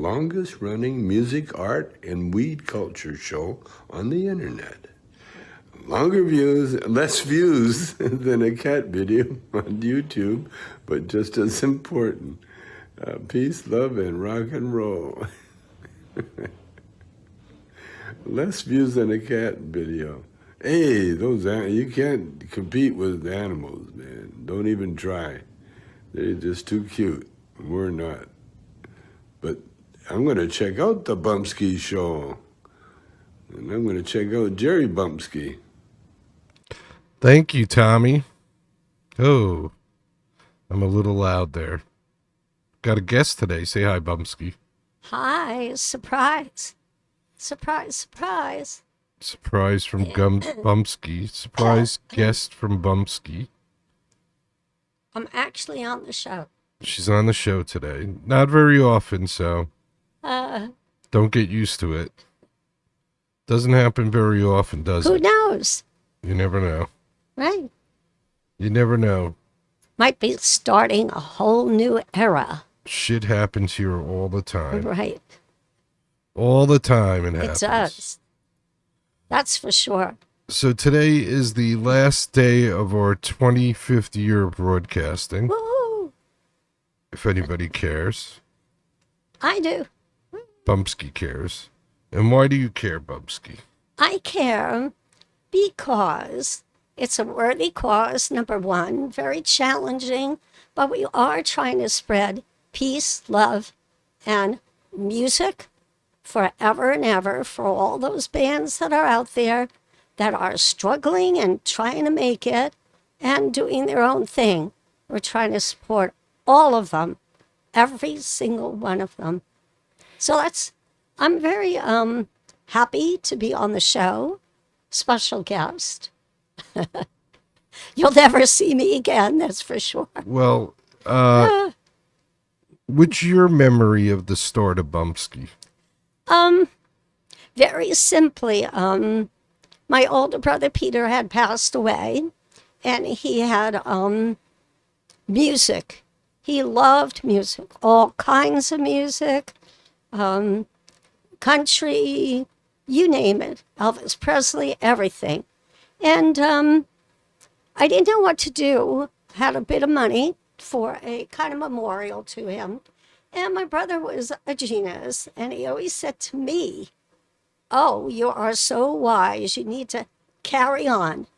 longest-running music, art, and weed culture show on the internet. Longer views, less views than a cat video on YouTube, but just as important. Peace, love, and rock and roll. Less views than a cat video. Hey, you can't compete with animals, man. Don't even try. They're just too cute. We're not. But I'm going to check out the Bumpskey show. And I'm going to check out Jerry Bumpskey. Thank you, Tommy. Oh, I'm a little loud there. Got a guest today. Say hi, Bumpskey. Hi, surprise. Surprise, surprise. Surprise from Bumpskey. Surprise guest from Bumpskey. I'm actually on the show. She's on the show today. Not very often, so don't get used to it. Doesn't happen very often, does it? Who knows? You never know. Right. You never know. Might be starting a whole new era. Shit happens here all the time. Right. All the time it happens. It does. That's for sure. So today is the last day of our 25th year of broadcasting. Woo! If anybody cares. I do. Bumpskey cares. And why do you care, Bumpskey? I care because it's a worthy cause, number one, very challenging, but we are trying to spread peace, love, and music forever and ever for all those bands that are out there that are struggling and trying to make it and doing their own thing. We're trying to support all of them, every single one of them. So I'm very happy to be on the show. Special guest. You'll never see me again, that's for sure. Well, what's your memory of the start of Bumpskey? Very simply, my older brother Peter had passed away, and he had music. He loved music, all kinds of music, country, you name it, Elvis Presley, everything. And I didn't know what to do, had a bit of money for a kind of memorial to him. And my brother was a genius, and he always said to me, "Oh, you are so wise, you need to carry on."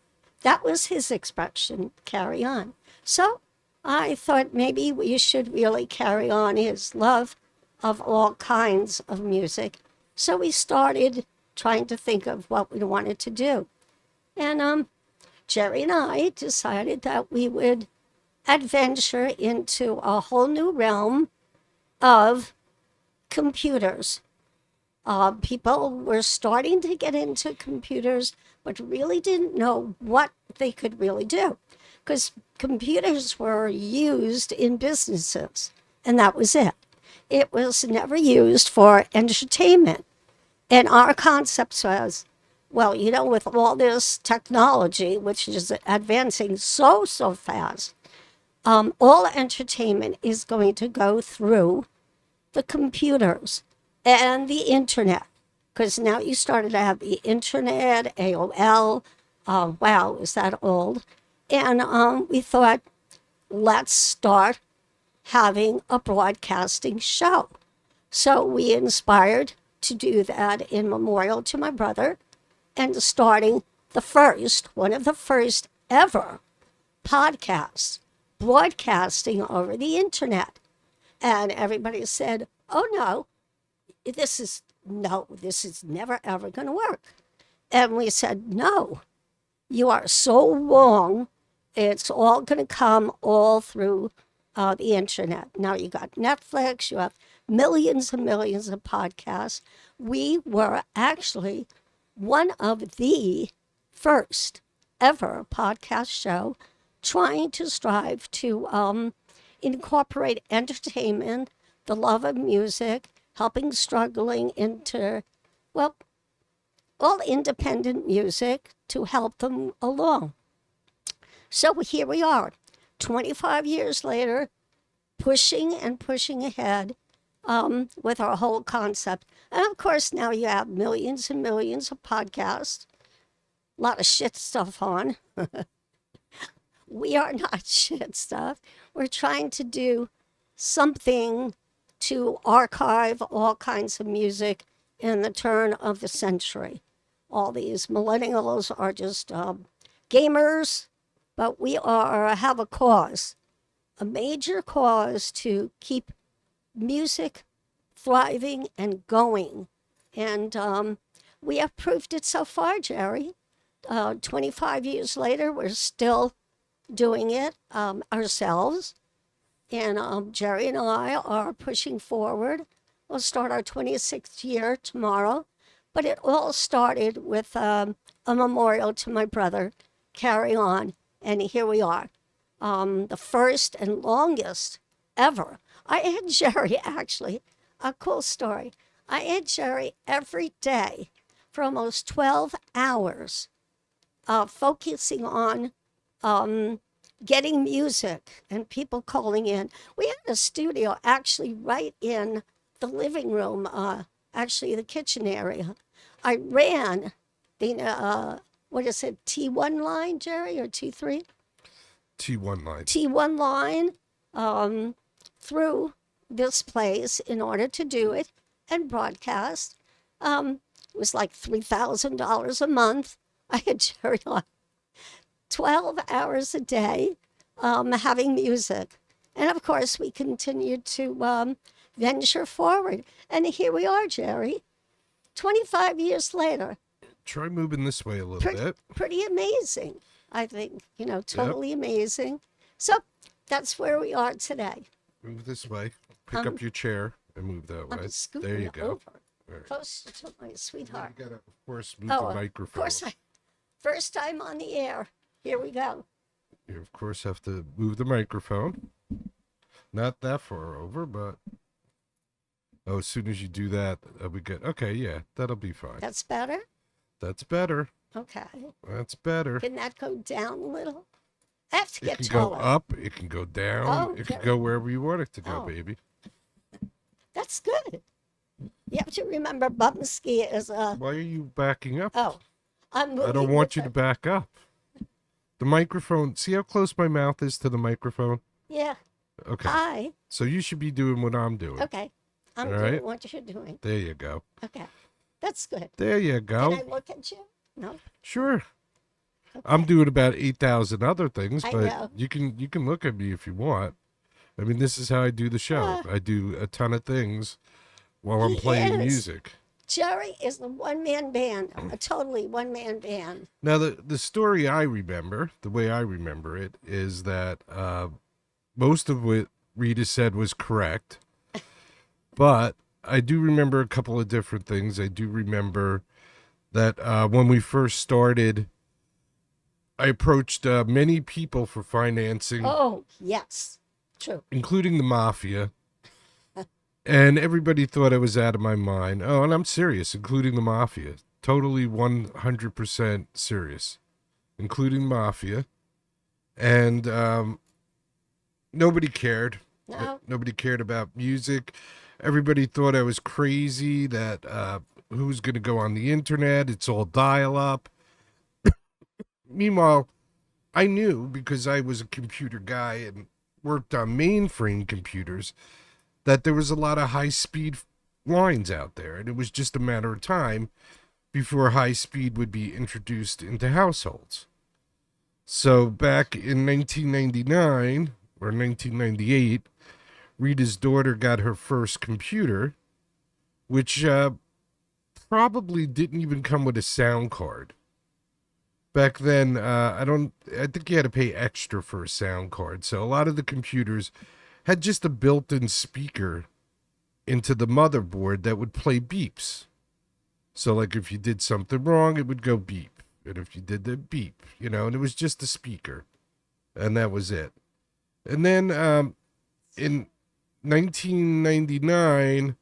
That was his expression, carry on. So I thought maybe we should really carry on his love of all kinds of music. So we started trying to think of what we wanted to do. And Jerry and I decided that we would adventure into a whole new realm of computers. People were starting to get into computers, but really didn't know what they could really do, because computers were used in businesses, and that was it. It was never used for entertainment. And our concept was, well, with all this technology, which is advancing so fast, all entertainment is going to go through the computers and the internet, because now you started to have the internet, AOL. Wow, is that old? And we thought, let's start having a broadcasting show. So we inspired to do that in memorial to my brother, and starting one of the first ever podcasts, broadcasting over the internet. And everybody said, "Oh no, this is never ever going to work." And we said, "No, you are so wrong. It's all going to come all through the internet." Now you got Netflix, you have millions and millions of podcasts. We were actually one of the first ever podcast show trying to strive to incorporate entertainment, the love of music, helping struggling all independent music to help them along. So here we are, 25 years later, pushing and pushing ahead. with our whole concept. And of course, now you have millions and millions of podcasts, a lot of shit stuff on. We are not shit stuff. We're trying to do something to archive all kinds of music in the turn of the century. All these millennials are just gamers, but we have a cause, a major cause to keep music thriving and going. And we have proved it so far, Jerry. 25 years later, we're still doing it ourselves. And Jerry and I are pushing forward. We'll start our 26th year tomorrow. But it all started with a memorial to my brother, Carry On. And here we are, the first and longest ever. I had Jerry, actually, a cool story. I had Jerry every day for almost 12 hours, focusing on getting music and people calling in. We had a studio actually right in the living room, actually the kitchen area. I ran the, what is it, T1 line, Jerry, or T3? T1 line. T1 line through this place in order to do it and broadcast. It was like $3,000 a month. I had Jerry on 12 hours a day having music. And of course, we continued to venture forward. And here we are, Jerry, 25 years later. Try moving this way a little bit. Pretty amazing, I think. Totally amazing. So that's where we are today. Move this way. Pick up your chair and move that way. There you go. Over. Right. Close to my sweetheart. You gotta, of course, move the microphone. Of course, first time on the air. Here we go. You, of course, have to move the microphone. Not that far over, but... Oh, as soon as you do that, we get... Okay, yeah, that'll be fine. That's better? That's better. Okay. That's better. Can that go down a little? I have to get taller. It can taller. go up. It can go down. It can go wherever you want it to go, baby. That's good. You have to remember Bumpskey is a... Why are you backing up? Oh, I'm moving. I don't want you to back up. The microphone... See how close my mouth is to the microphone? Yeah. Okay. Hi. So you should be doing what I'm doing. Okay. I'm doing what you're doing. There you go. Okay. That's good. There you go. Can I look at you? No. Sure. Okay. I'm doing about 8,000 other things, I but know. you can look at me if you want. I mean, this is how I do the show. I do a ton of things while I'm playing music. Jerry is the one-man band, a totally one-man band. Now, the story I remember, the way I remember it, is that most of what Rita said was correct. But I do remember a couple of different things. I do remember that when we first started, I approached many people for financing. Oh, yes. True. Including the mafia. And everybody thought I was out of my mind. Oh, and I'm serious, including the mafia. Totally 100% serious. Including mafia. And nobody cared. No. Nobody cared about music. Everybody thought I was crazy, that who's going to go on the internet? It's all dial-up. Meanwhile, I knew, because I was a computer guy and worked on mainframe computers, that there was a lot of high-speed lines out there, and it was just a matter of time before high speed would be introduced into households. So back in 1999 or 1998, Rita's daughter got her first computer, which probably didn't even come with a sound card. Back then, I think you had to pay extra for a sound card. So a lot of the computers had just a built-in speaker into the motherboard that would play beeps. So like if you did something wrong, it would go beep. And if you did the beep, and it was just a speaker. And that was it. And then in 1999,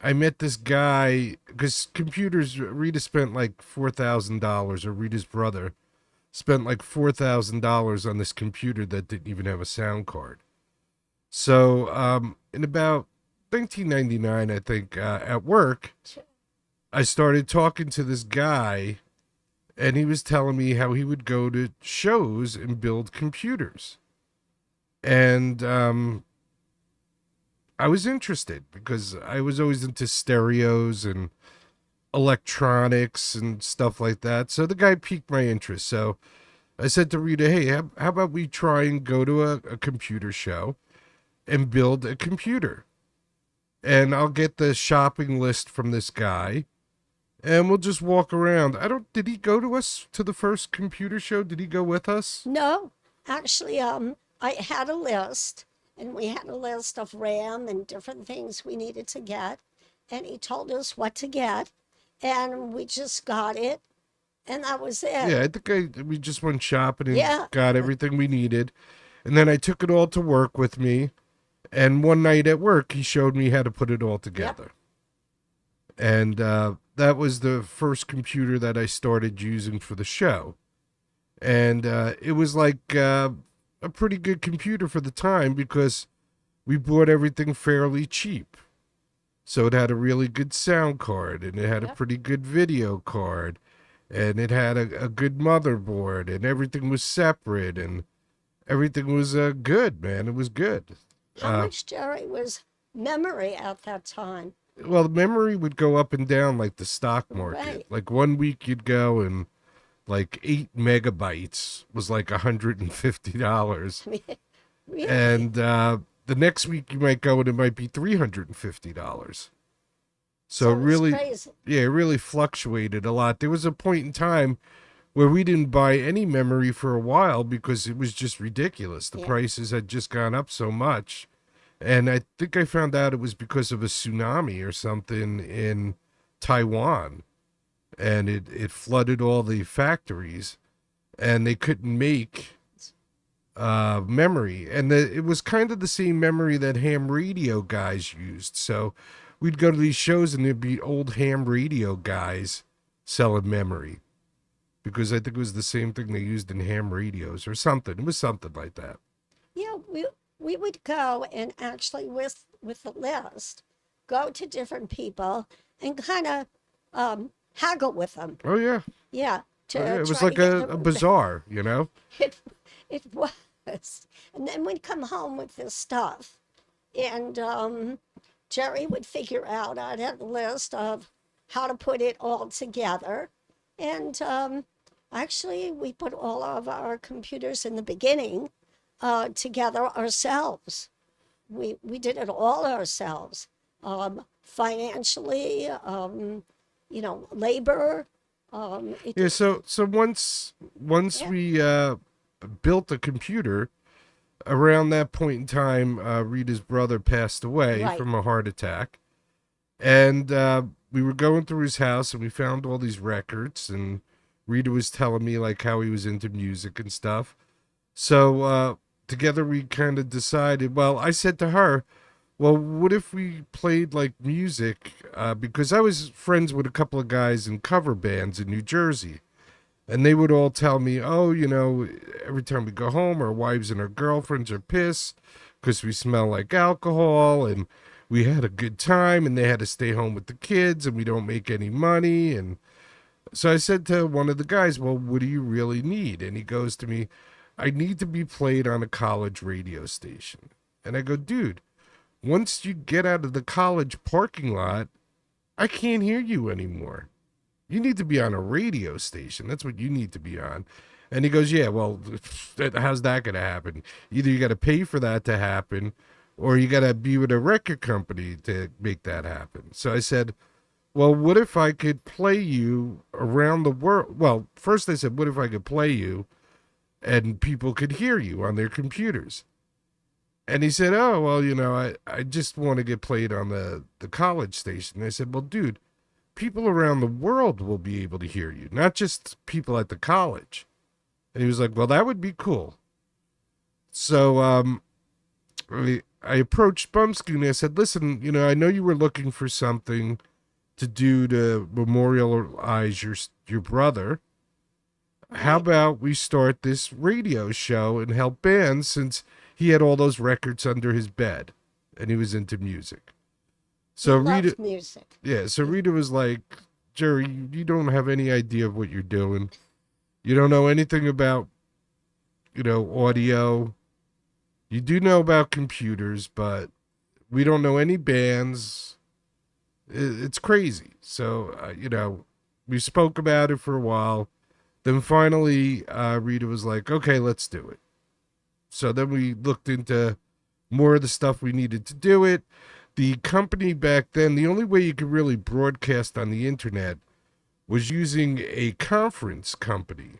I met this guy, because computers, Rita spent like $4,000, or Rita's brother spent like $4,000 on this computer that didn't even have a sound card. So in about 1999, I think, at work, I started talking to this guy, and he was telling me how he would go to shows and build computers. And I was interested because I was always into stereos and electronics and stuff like that. So the guy piqued my interest. So I said to Rita, hey, how about we try and go to a computer show and build a computer? And I'll get the shopping list from this guy and we'll just walk around. Did he go to us to the first computer show? Did he go with us? No, actually, I had a list, and we had a list of RAM and different things we needed to get, and he told us what to get, and we just got it, and that was it. Yeah, I think we just went shopping and Yeah. got everything we needed. And then I took it all to work with me. And one night at work, he showed me how to put it all together. And that was the first computer that I started using for the show. And it was like a pretty good computer for the time because we bought everything fairly cheap. So it had a really good sound card, and it had a pretty good video card, and it had a good motherboard, and everything was separate, and everything was good, man. It was good. How much, Jerry, was memory at that time? Well, the memory would go up and down like the stock market. Right. Like 1 week you'd go and like 8 megabytes was like $150. Really? And the next week you might go and it might be $350. So it was really, crazy. yeah, it really fluctuated a lot. There was a point in time where we didn't buy any memory for a while because it was just ridiculous. The Yeah. prices had just gone up so much. And I think I found out it was because of a tsunami or something in Taiwan. And it flooded all the factories and they couldn't make memory. And it was kind of the same memory that ham radio guys used. So we'd go to these shows and there'd be old ham radio guys selling memory. Because I think it was the same thing they used in ham radios or something. It was something like that. Yeah, we would go and actually with the list, go to different people and kind of haggle with them. Oh, yeah. Yeah. Oh, yeah. It was try like to get a them- bazaar, you know? It was. And then we'd come home with this stuff. And Jerry would figure out, I'd have a list of how to put it all together. And actually, we put all of our computers in the beginning together ourselves. We did it all ourselves, financially, labor. Yeah, so once Yeah. we built the computer, around that point in time, Rita's brother passed away Right. from a heart attack. And we were going through his house and we found all these records, and Rita was telling me like how he was into music and stuff. So together we kind of decided, well, I said to her, well, what if we played like music? Because I was friends with a couple of guys in cover bands in New Jersey. And they would all tell me, oh, every time we go home, our wives and our girlfriends are pissed because we smell like alcohol and we had a good time and they had to stay home with the kids and we don't make any money. And so I said to one of the guys, well, what do you really need? And he goes to me, I need to be played on a college radio station. And I go, dude, once you get out of the college parking lot, I can't hear you anymore. You need to be on a radio station. That's what you need to be on. And he goes, yeah, well, how's that going to happen? Either you got to pay for that to happen or you got to be with a record company to make that happen. So I said, well, what if I could play you around the world? Well, first I said, what if I could play you and people could hear you on their computers? And he said, oh, well, I just want to get played on the college station. And I said, well, dude, people around the world will be able to hear you, not just people at the college. And he was like, well, that would be cool. So I approached Bumpskey and I said, listen, I know you were looking for something to do to memorialize your brother. How about we start this radio show and help bands, since he had all those records under his bed and he was into music. So He Rita, loved music. yeah, so Rita was like, Jerry, you don't have any idea of what you're doing. You don't know anything about, audio. You do know about computers, but we don't know any bands. It's crazy. So, we spoke about it for a while. Then finally, Rita was like, okay, let's do it. So then we looked into more of the stuff we needed to do it. The company back then, the only way you could really broadcast on the internet was using a conference company.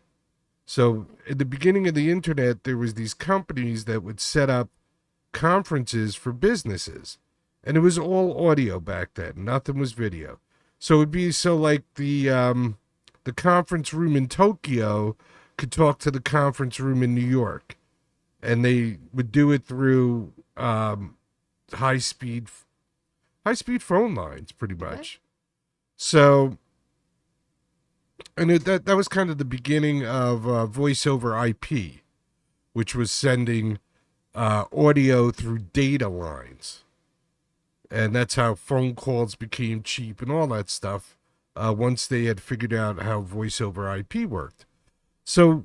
So at the beginning of the internet, there was these companies that would set up conferences for businesses. And it was all audio back then. Nothing was video. So it'd be like the conference room in Tokyo could talk to the conference room in New York. And they would do it through high speed phone lines, pretty much. So, and that was kind of the beginning of voice over IP, which was sending audio through data lines. And that's how phone calls became cheap and all that stuff once they had figured out how voice over IP worked. So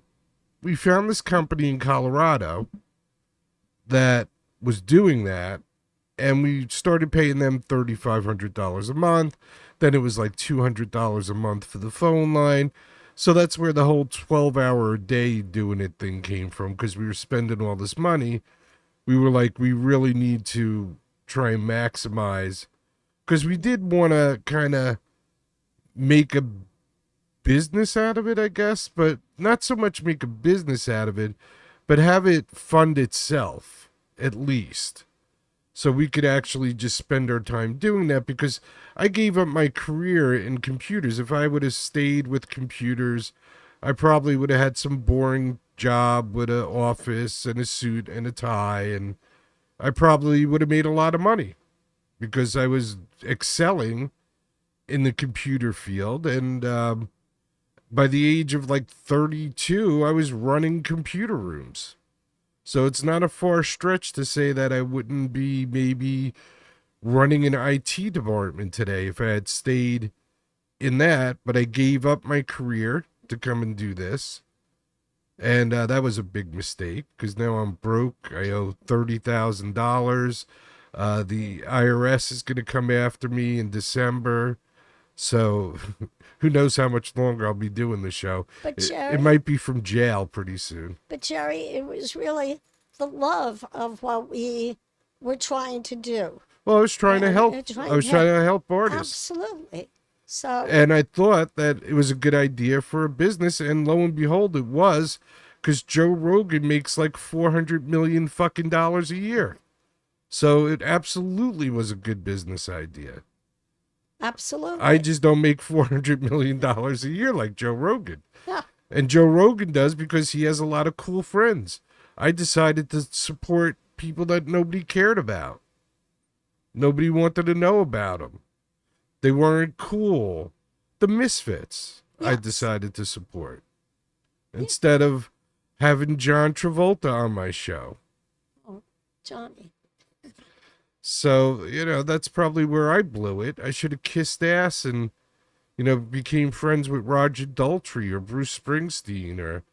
we found this company in Colorado that was doing that, and we started paying them $3,500 a month. Then it was like $200 a month for the phone line. So that's where the whole 12-hour a day doing it thing came from, because we were spending all this money. We were like, we really need to try and maximize, because we did want to kind of make a business out of it, I guess, but not so much make a business out of it, but have it fund itself, at least. So we could actually just spend our time doing that, because I gave up my career in computers. If I would have stayed with computers, I probably would have had some boring job with an office and a suit and a tie, and I probably would have made a lot of money because I was excelling in the computer field. And by the age of like 32, I was running computer rooms. So it's not a far stretch to say that I wouldn't be maybe running an IT department today if I had stayed in that. But I gave up my career to come and do this. And that was a big mistake, because now I'm broke. I owe $30,000. The IRS is going to come after me in December. So who knows how much longer I'll be doing the show. But Jerry, it might be from jail pretty soon. But Jerry, it was really the love of what we were trying to do. Well, I was trying to help. I was trying to help artists. Absolutely. So, and I thought that it was a good idea for a business, and lo and behold, it was, because Joe Rogan makes like $400 million fucking dollars a year. So it absolutely was a good business idea. Absolutely. I just don't make $400 million a year like Joe Rogan. Yeah. And Joe Rogan does, because he has a lot of cool friends. I decided to support people that nobody cared about. Nobody wanted to know about them. They weren't cool. The misfits, yes. I decided to support. Instead of having John Travolta on my show. Oh, Johnny. So, that's probably where I blew it. I should have kissed ass and, became friends with Roger Daltrey or Bruce Springsteen, or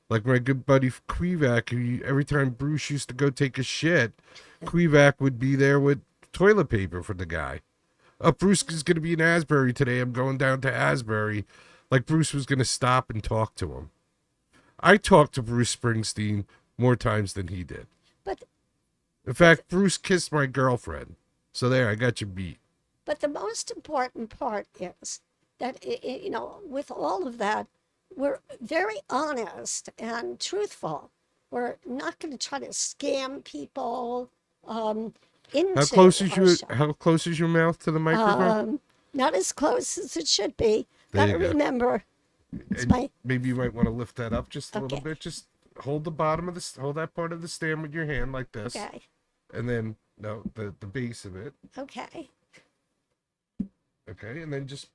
like my good buddy Quevac, who every time Bruce used to go take a shit, Quevac would be there with toilet paper for the guy. Oh, Bruce is going to be in Asbury today. I'm going down to Asbury. Like Bruce was going to stop and talk to him. I talked to Bruce Springsteen more times than he did. But in fact, Bruce kissed my girlfriend. So there, I got you beat. But the most important part is that, with all of that, we're very honest and truthful. We're not going to try to scam people into How close is your mouth to the microphone? Not as close as it should be. There Gotta you go. remember. Maybe you might want to lift that up just a little bit. Just hold the bottom of hold that part of the stand with your hand like this. Okay. And then the base of it. Okay. Okay, and then just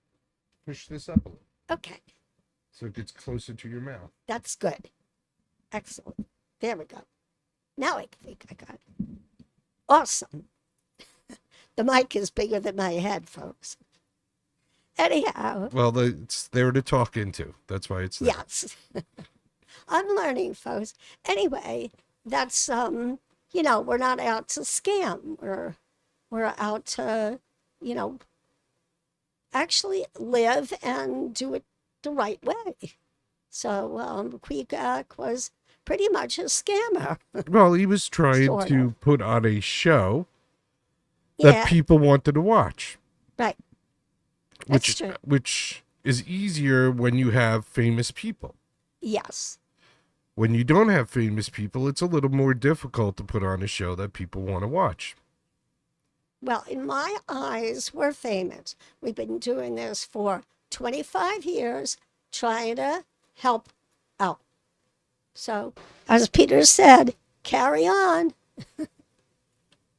push this up a little. Okay. So it gets closer to your mouth. That's good. Excellent. There we go. Now I think I got it. Awesome. The mic is bigger than my head, folks. Anyhow, Well, it's there to talk into. That's why it's there. yes. I'm learning, folks. Anyway, that's we're not out to scam. We're out to, actually live and do it the right way. So Queequeg was pretty much a scammer. Well, he was trying Sort to of. put on a show that Yeah, people wanted to watch, right. That's which true. which is easier when you have famous people. Yes. When you don't have famous people, it's a little more difficult to put on a show that people want to watch. Well, in my eyes, we're famous. We've been doing this for 25 years, trying to help out. So, as Peter said, carry on,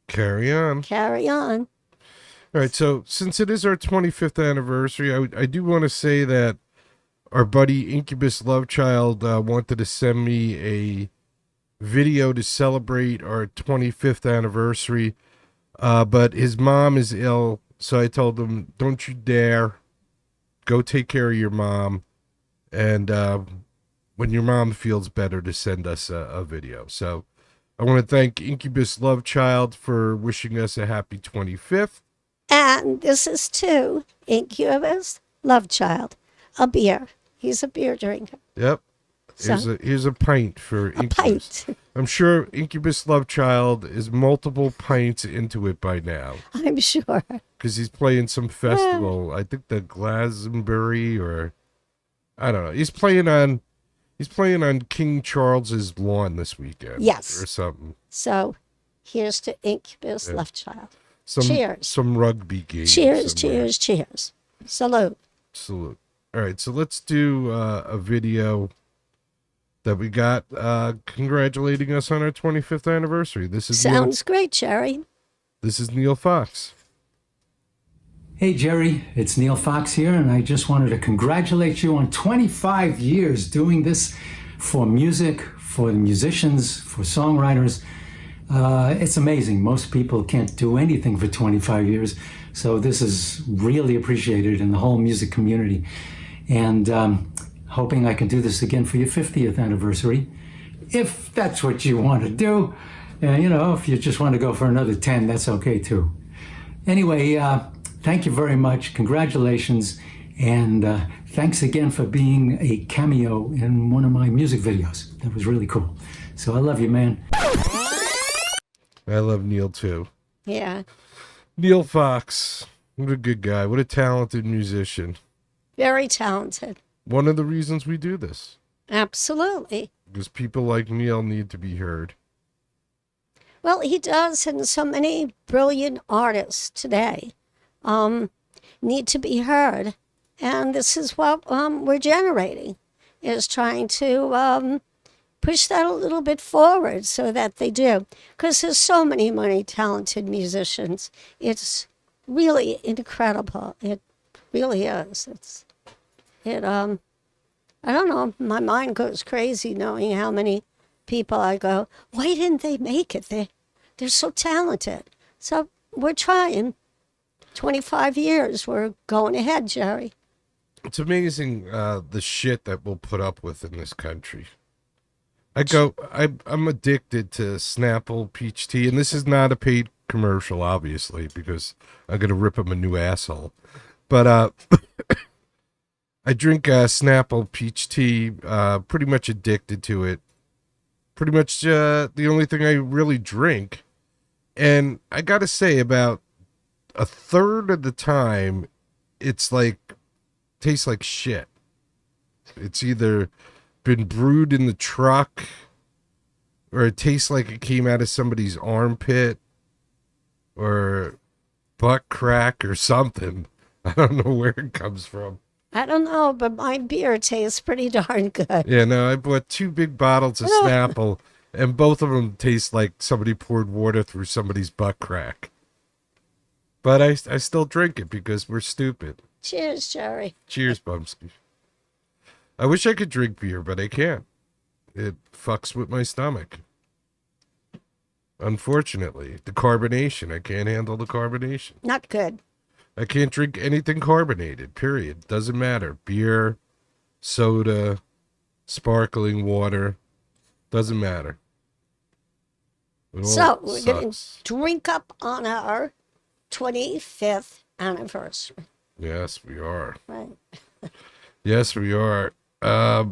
Carry on. carry on. All right, so since it is our 25th anniversary, I do want to say that our buddy Incubus Lovechild wanted to send me a video to celebrate our 25th anniversary, but his mom is ill, so I told him, don't you dare. Go take care of your mom, and when your mom feels better, to send us a video. So I want to thank Incubus Lovechild for wishing us a happy 25th. And this is to Incubus Lovechild, a beer. He's a beer drinker. Yep. So, Here's a pint for a Incubus. pint, I'm sure Incubus Lovechild is multiple pints into it by now I'm sure. because he's playing some festival. I think the Glastonbury, or I don't know. He's playing on King Charles's lawn this weekend. Yes. Or something. So, here's to Incubus Yeah. Lovechild. Some Cheers. Some rugby game. Cheers, somewhere. cheers, cheers. Salute. Salute. All right, so let's do a video that we got congratulating us on our 25th anniversary. This is Sounds great, Jerry. This is Neil Fox. Hey Jerry, it's Neil Fox here, and I just wanted to congratulate you on 25 years doing this for music, for the musicians, for songwriters. It's amazing. Most people can't do anything for 25 years, so this is really appreciated in the whole music community. And hoping I can do this again for your 50th anniversary, if that's what you want to do. If you just want to go for another 10, that's okay too. Anyway, thank you very much. Congratulations. And thanks again for being a cameo in one of my music videos. That was really cool. So I love you, man. I love Neil too. Yeah. Neil Fox. What a good guy. What a talented musician. Very talented. One of the reasons we do this. Absolutely. Because people like Neil need to be heard. Well, he does, and so many brilliant artists today need to be heard. And this is what we're generating, is trying to push that a little bit forward so that they do. Because there's so many talented musicians. It's really incredible. It really is. I don't know, my mind goes crazy knowing how many people I go, why didn't they make it? They're so talented. So we're trying. 25 years, we're going ahead, Jerry. It's amazing the shit that we'll put up with in this country. I'm addicted to Snapple peach tea, and this is not a paid commercial, obviously, because I'm going to rip him a new asshole. But I drink Snapple peach tea, pretty much addicted to it. Pretty much the only thing I really drink. And I got to say, about a third of the time, it's tastes like shit. It's either been brewed in the truck, or it tastes like it came out of somebody's armpit, or butt crack, or something. I don't know where it comes from. I don't know, but my beer tastes pretty darn good. Yeah, no, I bought 2 big bottles of Snapple, and both of them taste like somebody poured water through somebody's butt crack. But I still drink it because we're stupid. Cheers, Jerry. Cheers, Bumpskey. I wish I could drink beer, but I can't. It fucks with my stomach. Unfortunately, the carbonation. I can't handle the carbonation. Not good. I can't drink anything carbonated, period. Doesn't matter. Beer, soda, sparkling water. Doesn't matter. It all So we're going to sucks. drink up on our 25th anniversary. Yes, we are. Right. Yes, we are. I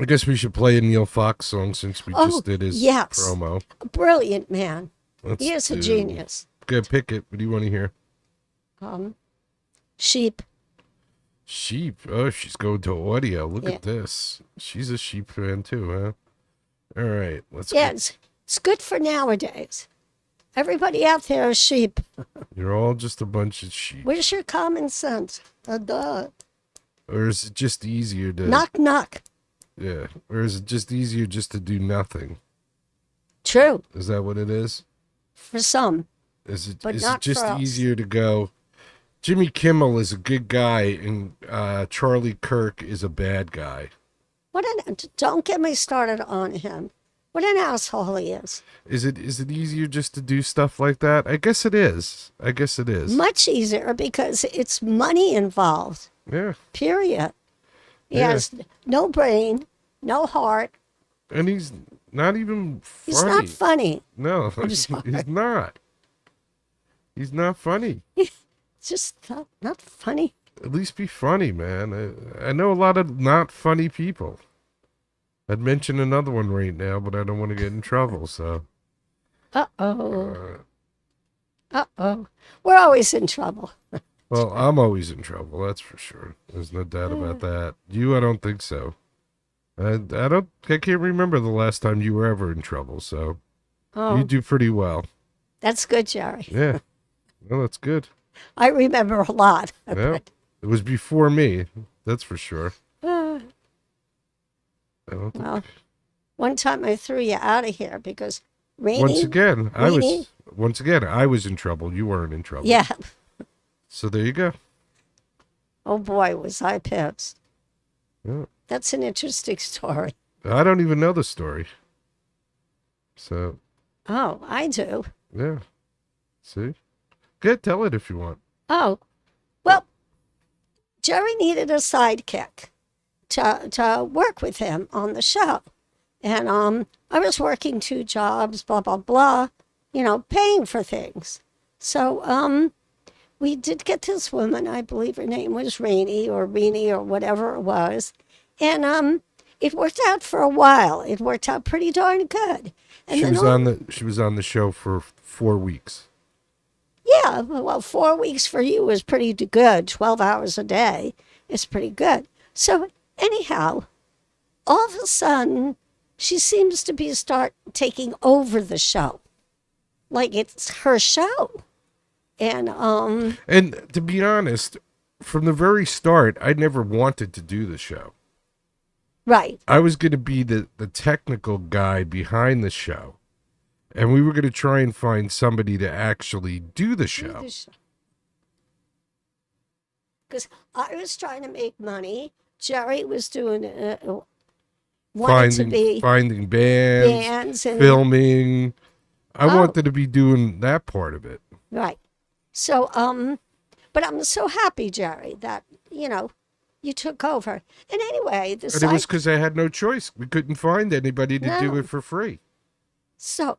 guess we should play a Neil Fox song since we just did his yes. promo. A brilliant man. Let's He is a do- genius. Go pick it. What do you want to hear? Sheep. Sheep. Oh, she's going to audio. Look Yeah. at this. She's a sheep fan too, huh? All right. Let's Yeah, get, it's good for nowadays. Everybody out there is sheep. you're all just a bunch of sheep. Where's your common sense? Duh. Or is it just easier to Knock, knock. Yeah. Or is it just easier just to do nothing? True, Is that what it is? for some. Is it But is it not just for us. easier to go? Jimmy Kimmel is a good guy, and Charlie Kirk is a bad guy. Don't get me started on him. What an asshole he is. Is it easier just to do stuff like that? I guess it is. I guess it is. Much easier because it's money involved. Yeah, Period. He Yeah. has no brain, no heart. and he's not even funny. He's not funny. No, sorry. he's not. He's not funny. It's just not funny. At least be funny, man. I know a lot of not funny people. I'd mention another one right now, but I don't want to get in trouble, so. Uh-oh. Uh-oh. We're always in trouble. Well, I'm always in trouble, that's for sure. There's no doubt about that. You, I don't think so. I can't remember the last time you were ever in trouble, so Oh, you do pretty well. that's good, Jerry. Yeah. Well, that's good. I remember a lot. Yeah. It was before me, that's for sure. I don't think Well, one time I threw you out of here because Rainy. once again, I Rainy? was in trouble. You weren't in trouble. Yeah. So there you go. Oh boy, was I pissed. Yeah. That's an interesting story. I don't even know the story. So, Oh, I do. yeah. See? Good, tell it if you want. Oh, well, Jerry needed a sidekick to work with him on the show. And I was working 2 jobs, blah, blah, blah, paying for things. So we did get this woman, I believe her name was Rainy or Reenie or whatever it was. And it worked out for a while. It worked out pretty darn good. And She then was on the show for 4 weeks. Yeah, well, 4 weeks for you is pretty good. 12 hours a day is pretty good. So anyhow, all of a sudden, she seems to be taking over the show, like it's her show. And And to be honest, from the very start, I never wanted to do the show. right, I was going to be the technical guy behind the show. And we were going to try and find somebody to actually do the show. because I was trying to make money. Jerry was doing wanted to be Finding bands, bands and filming. I Oh. wanted to be doing that part of it. right. So but I'm so happy, Jerry, that you took over. And anyway, the And it was site. because I had no choice. We couldn't find anybody to do No. it for free. So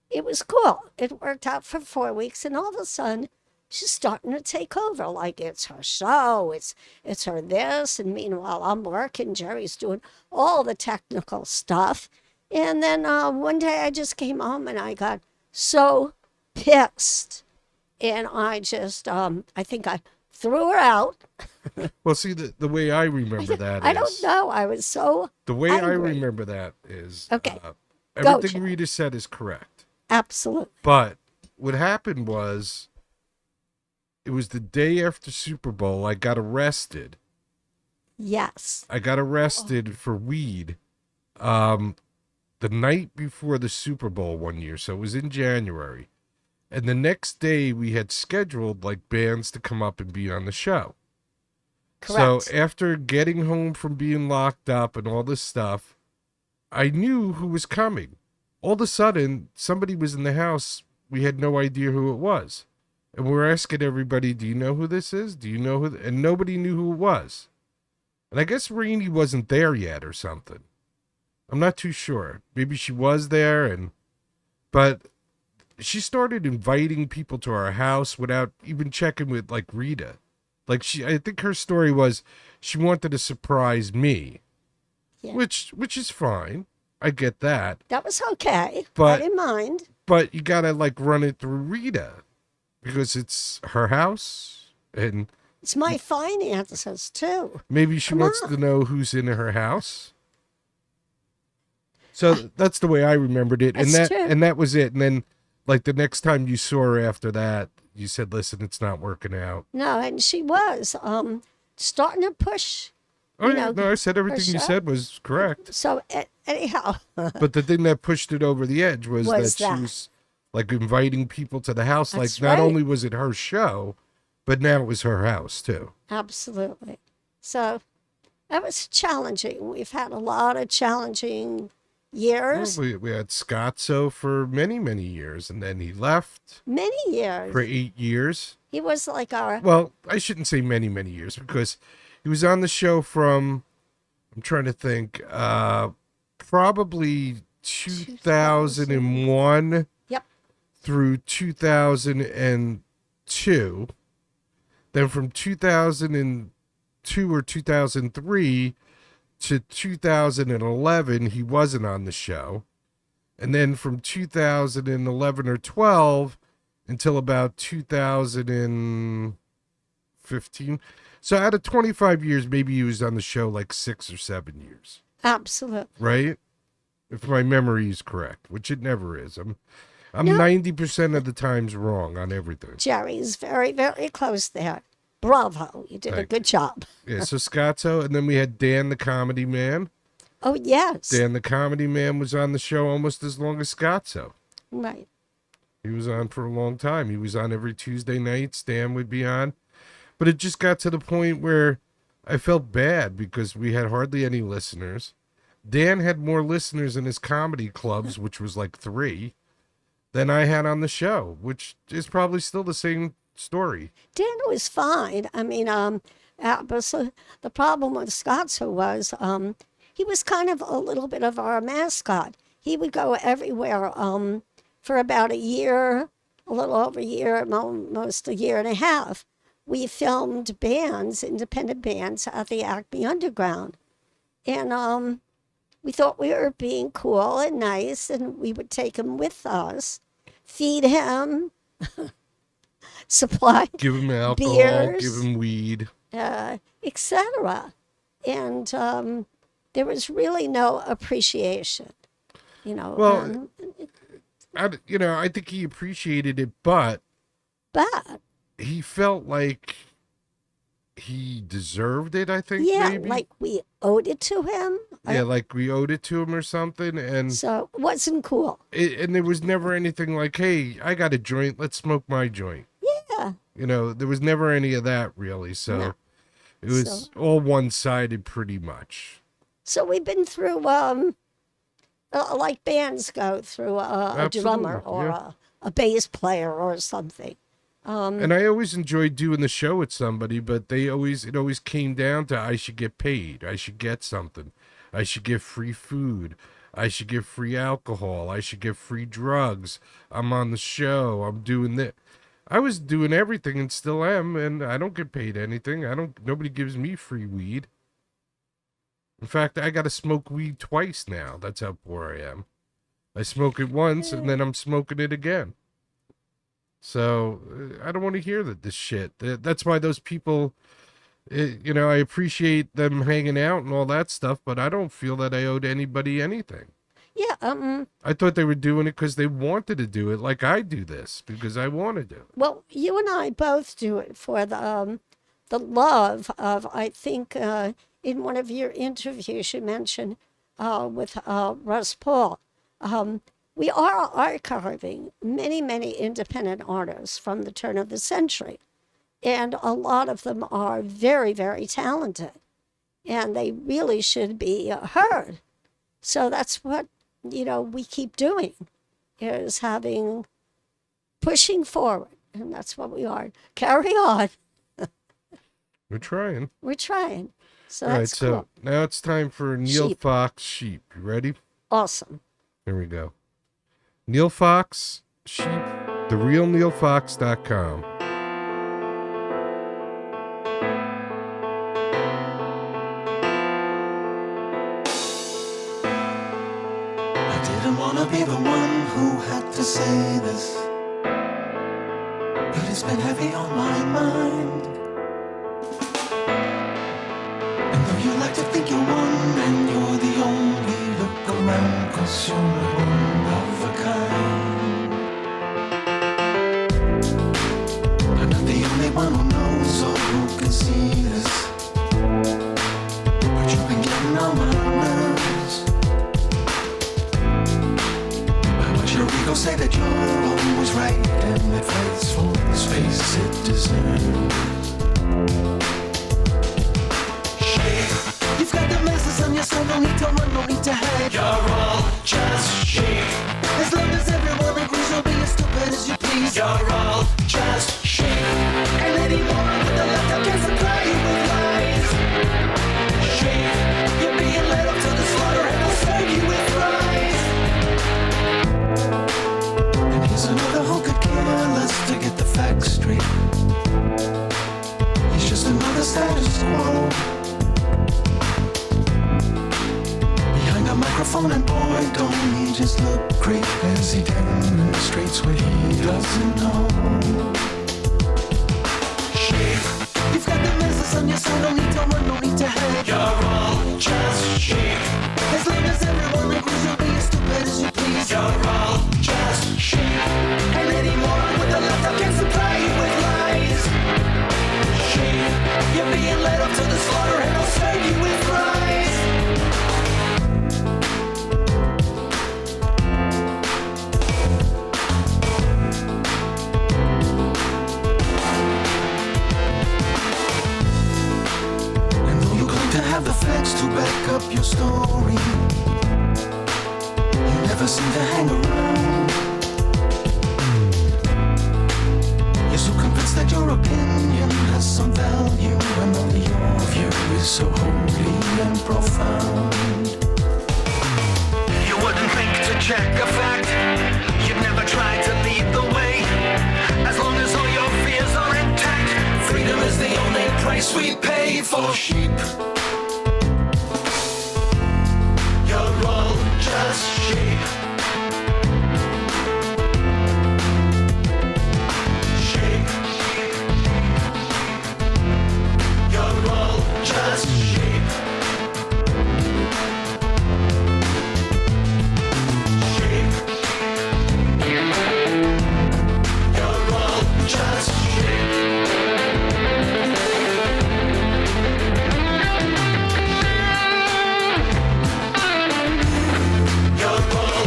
it was cool. It worked out for 4 weeks, and all of a sudden, she's starting to take over. Like it's her show, it's her this, and meanwhile I'm working. Jerry's doing all the technical stuff, and then one day I just came home and I got so pissed, and I just I think I threw her out. Well, see, the way I remember that I is- don't know. I was so The way I angry. remember that is Okay. everything Jerry. Rita said is correct. absolute. But what happened was it was the day after Super Bowl I got arrested. Yes. I got arrested for weed the night before the Super Bowl one year. So it was in January. And the next day we had scheduled like bands to come up and be on the show. Correct. So after getting home from being locked up and all this stuff, I knew who was coming. all of a sudden, somebody was in the house. We had no idea who it was. And we're asking everybody, do you know who this is? Do you know who? And nobody knew who it was. And I guess Rainey wasn't there yet or something. I'm not too sure. Maybe she was there, but she started inviting people to our house without even checking with, like, Rita. Like, I think her story was she wanted to surprise me, Yeah. which is fine. I get that. That was okay. But- I didn't mind. But you gotta, like, run it through Rita because it's her house, and It's my finances, too. maybe she Come wants on. to know who's in her house. So that's the way I remembered it, That's true. and that was it. And then, like, the next time you saw her after that, you said, "Listen, it's not working out." No, and she was starting to push. Oh You yeah, know, no, I said everything you show. said was correct. So, anyhow, But the thing that pushed it over the edge was Was that she that. was, like, inviting people to the house. That's Like, not right. only was it her show, but now it was her house too. absolutely. So, that was challenging. We've had a lot of challenging years, Well, we had Scotzo for many, many years, and then he left many years. for 8 years. He was like our, Well, I shouldn't say many, many years because he was on the show from, I'm trying to think, probably 2001 yep, through 2002. Then from 2002 or 2003 to 2011, he wasn't on the show. And then from 2011 or 12 until about 2015. So out of 25 years, maybe he was on the show like 6 or 7 years, absolutely. right? If my memory is correct, which it never is. I'm No. 90% of the times wrong on everything. Jerry's very, very close there. Bravo. You did a Thank good job. Yeah, so Scotto, and then we had Dan the Comedy Man. Oh, yes. Dan the Comedy Man was on the show almost as long as Scotto. Right. He was on for a long time. He was on every Tuesday night. Dan would be on. But it just got to the point where I felt bad because we had hardly any listeners. Dan had more listeners in his comedy clubs, which was like 3, than I had on the show, which is probably still the same story. Dan was fine. I mean, but so the problem with Scotso was he was kind of a little bit of our mascot. He would go everywhere for about a year, a little over a year, almost a year and a half. We filmed bands, independent bands, at the Acme Underground. And we thought we were being cool and nice, and we would take him with us, feed him, supply Give him alcohol, Beers. give him weed. etc. And there was really no appreciation, you know. Well, I think he appreciated it, but but he felt like he deserved it, I think, yeah, maybe. like we owed it to him. Yeah, like we owed it to him or something. And So it wasn't cool. and there was never anything like, hey, I got a joint, let's smoke my joint. Yeah. There was never any of that, really. So No. it was all one-sided pretty much. So we've been through, like bands go through a drummer Absolutely, or yeah. a bass player or something. And I always enjoyed doing the show with somebody, but it always came down to I should get paid. I should get something. I should get free food. I should get free alcohol. I should get free drugs. I'm on the show. I'm doing that. I was doing everything and still am, and I don't get paid anything. Nobody gives me free weed. In fact, I got to smoke weed twice now. That's how poor I am. I smoke it once, and then I'm smoking it again. So I don't want to hear this shit. That's why those people, I appreciate them hanging out and all that stuff, but I don't feel that I owed anybody anything. Yeah. I thought they were doing it because they wanted to do it, like I do this because I want to do it. Well, you and I both do it for the love of, I think, in one of your interviews you mentioned with Russ Paul, we are archiving many, many independent artists from the turn of the century. And a lot of them are very, very talented. And they really should be heard. So that's what we keep doing is pushing forward. And that's what we are. Carry on. We're trying. We're trying. So All right, that's cool. so now it's time for Neil Sheep. Fox Sheep. You ready? Awesome. Here we go. Neil Fox Sheep, therealneilfox.com. I didn't wanna be the one who had to say this, but it's been heavy on my mind. And though you like to think you're one and you're the only, look around, 'cause you're one of a kind. I'm not the only one who knows or who can see this, but you've been getting on my nerves. I watch your ego say that you're always right, and it fights for the space it deserves. You've got the masses on your soul, no need to run, no need to hide. You're all just sheep. As long as everyone agrees, you'll be as stupid as you please. You're all just sheep. And anymore with the left, I can supply you with lies. Sheep, you're being led up to the slaughter, and I'll serve you with fries. And here's another who could care less to get the facts straight. He's just another status quo. Behind a microphone, and boy, don't he just look great as he demonstrates what he doesn't know. Sheep, you've got the masses on your side, no need to run, no need to hide. You're all just sheep. As long as everyone agrees, you'll be as stupid as you please. You're all just sheep. And anymore with the left, I can supply you with lies. Sheep, you're being led up to the slaughter, and I'll serve you with fries. And though you claim to have the facts to back up your story, you never seem to hang around. You're so convinced that your opinion has some value, and only your view is so holy and profound. You wouldn't think to check a fact, you'd never try to lead the way. As long as all your fears are intact, freedom is the only price we pay for sheep. You're all just sheep. Sheep. You're all just sheep. Sheep. You're all just sheep. You're all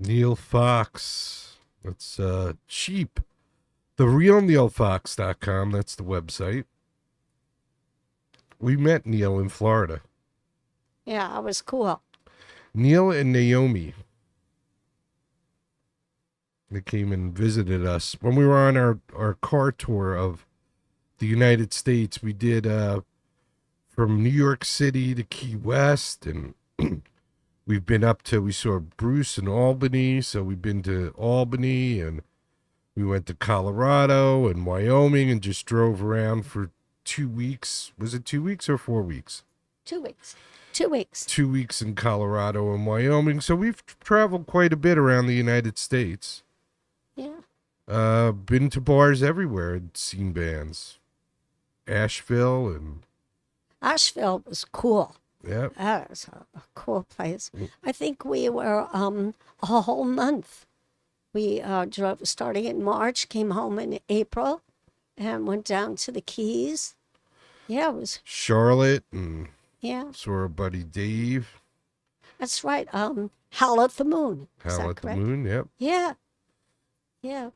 Neil Fox. That's cheap. TheRealNeilFox.com. That's the website. We met Neil in Florida. Yeah, it was cool. Neil and Naomi. They came and visited us. When we were on our car tour of the United States, we did from New York City to Key West, and we've been we saw Bruce in Albany, so we've been to Albany, and we went to Colorado and Wyoming and just drove around for 2 weeks. Was it 2 weeks or 4 weeks? 2 weeks. 2 weeks. 2 weeks in Colorado and Wyoming. So we've traveled quite a bit around the United States. Yeah. Been to bars everywhere and seen bands. Asheville and... Asheville was cool. Yep. That was a cool place. I think we were a whole month. We drove starting in March, came home in April, and went down to the Keys. Yeah, it was... Charlotte and Yeah, saw our buddy Dave. that's right. Howl at the Moon. Is Howl that at the correct? Moon, yep. Yeah. Yeah.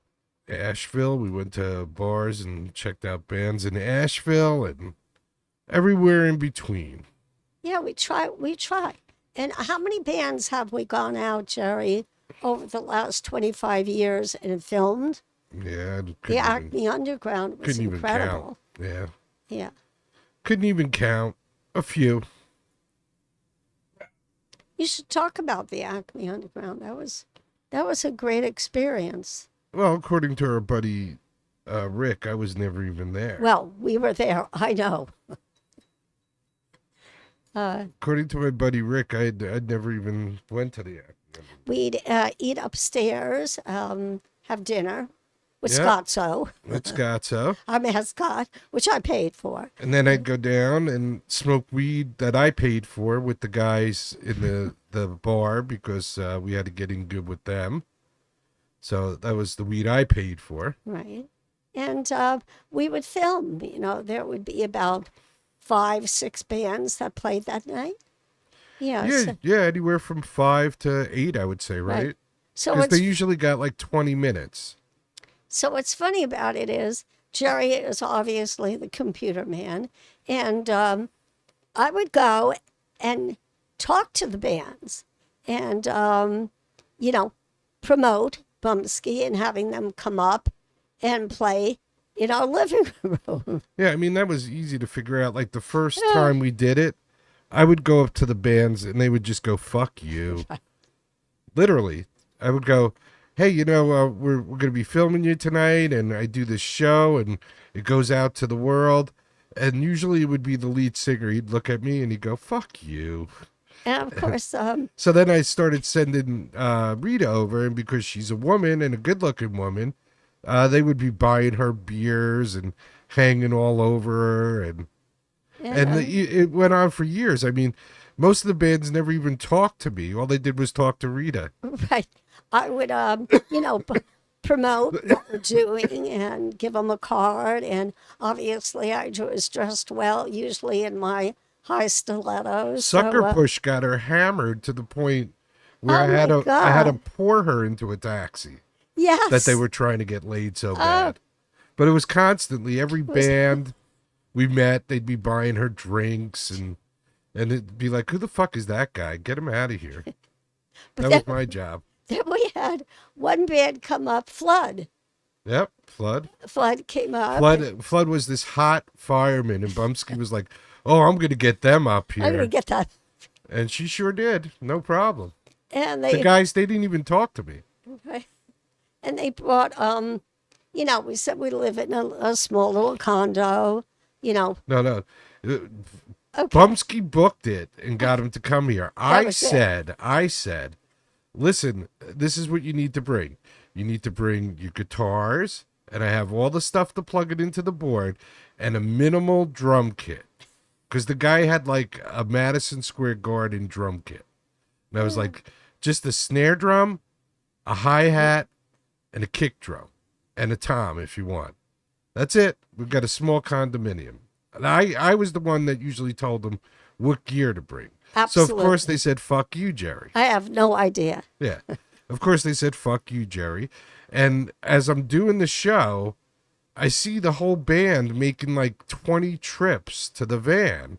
Asheville, we went to bars and checked out bands in Asheville and everywhere in between. Yeah, we try. And how many bands have we gone out, Jerry, over the last 25 years and filmed? Yeah, The Acme Underground was couldn't even incredible. count. Yeah, Yeah. couldn't even count. A few. You should talk about the Acme Underground. That was a great experience. Well, according to our buddy Rick, I was never even there. Well, we were there. I know. According to my buddy Rick, I'd never even went to the Acme. We'd eat upstairs, have dinner with Yeah. Scotzo, It's got so. our mascot, which I paid for. And then I'd go down and smoke weed that I paid for with the guys in the bar because we had to get in good with them. So that was the weed I paid for. Right. And we would film, there would be about 5-6 bands that played that night. Yeah. Yeah, anywhere from 5 to 8, I would say, right? So Because it's, they usually got like 20 minutes. so what's funny about it is Jerry is obviously the computer man. And I would go and talk to the bands and, promote Bumpskey and having them come up and play in our living room. Yeah, I mean, that was easy to figure out. Like the first time we did it, I would go up to the bands and they would just go, fuck you. Literally. I would go, hey, we're going to be filming you tonight and I do this show and it goes out to the world. And usually it would be the lead singer. He'd look at me and he'd go, fuck you. And of course, So then I started sending Rita over, and because she's a woman and a good-looking woman, they would be buying her beers and hanging all over her, and it went on for years. I mean, most of the bands never even talked to me. All they did was talk to Rita. right. I would, promote what we're doing and give them a card. And obviously, I was dressed well, usually in my high stilettos. Sucker so, Push got her hammered to the point where Oh I had my to I had to God. pour her into a taxi yes. that they were trying to get laid so bad. But it was constantly every band we met, they'd be buying her drinks and it'd be like, who the fuck is that guy? Get him out of here. That was my job. Then we had one band come up, Flood. Yep, Flood. Flood came up. Flood was this hot fireman, and Bumpskey was like, "Oh, I'm going to get them up I'm going to here," get that. and she sure did, no problem. And The they, guys, they didn't even talk to me. and they brought, we said we live in a small little condo, No. Okay. Bumpskey booked it and got him to come here. I was it. said, listen, this is what you need to bring. You need to bring your guitars, and I have all the stuff to plug it into the board, and a minimal drum kit. Because the guy had like a Madison Square Garden drum kit. And I was like, just a snare drum, a hi-hat, and a kick drum, and a tom if you want. That's it. We've got a small condominium. And I was the one that usually told them what gear to bring. So, Absolutely. of course, they said, fuck you, Jerry. I have no idea. Yeah. Of course, they said, fuck you, Jerry. And as I'm doing the show, I see the whole band making like 20 trips to the van.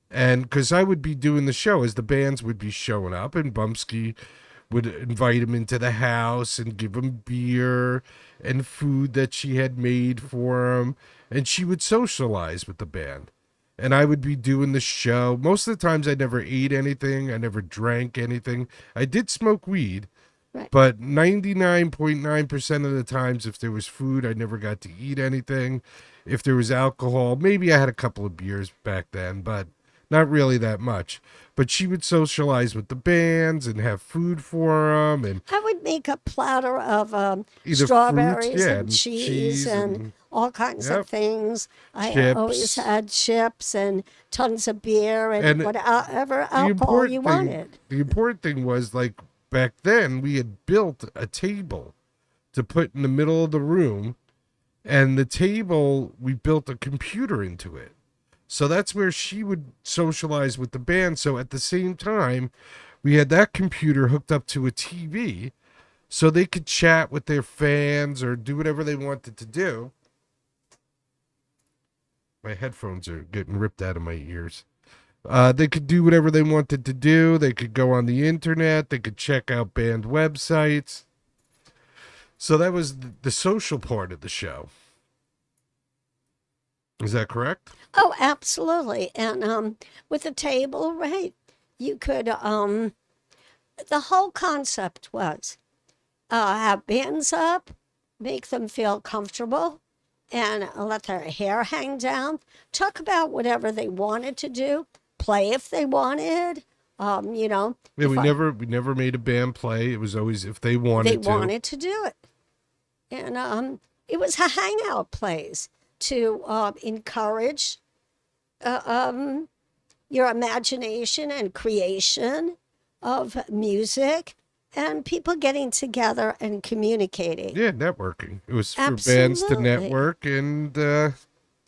And because I would be doing the show as the bands would be showing up, and Bumpskey would invite him into the house and give him beer and food that she had made for him. And she would socialize with the band. And I would be doing the show. Most of the times I never ate anything. I never drank anything. I did smoke weed. Right. But 99.9% of the times, if there was food, I never got to eat anything. If there was alcohol, maybe I had a couple of beers back then, but not really that much. But she would socialize with the bands and have food for them. And I would make a platter of Either strawberries fruits, yeah, and cheese and and- all kinds Yep. of things. I Chips. always had chips and tons of beer and, And whatever alcohol you wanted. The important thing was, like, back then we had built a table to put in the middle of the room, and the table, we built a computer into it. So that's where she would socialize with the band. So at the same time, we had that computer hooked up to a TV so they could chat with their fans or do whatever they wanted to do. My headphones are getting ripped out of my ears. They could do whatever they wanted to do. They could go on the internet. They could check out band websites. So that was the social part of the show. Is that correct? Oh, absolutely. And with the table, right, you could, the whole concept was have bands up, make them feel comfortable, and let their hair hang down, talk about whatever they wanted to do, play if they wanted, you know. Yeah, if we I- never made a band play. It was always if they wanted they to. wanted to do it. And it was a hangout place to encourage your imagination and creation of music and people getting together and communicating. Yeah, networking. It was for bands to Absolutely. network and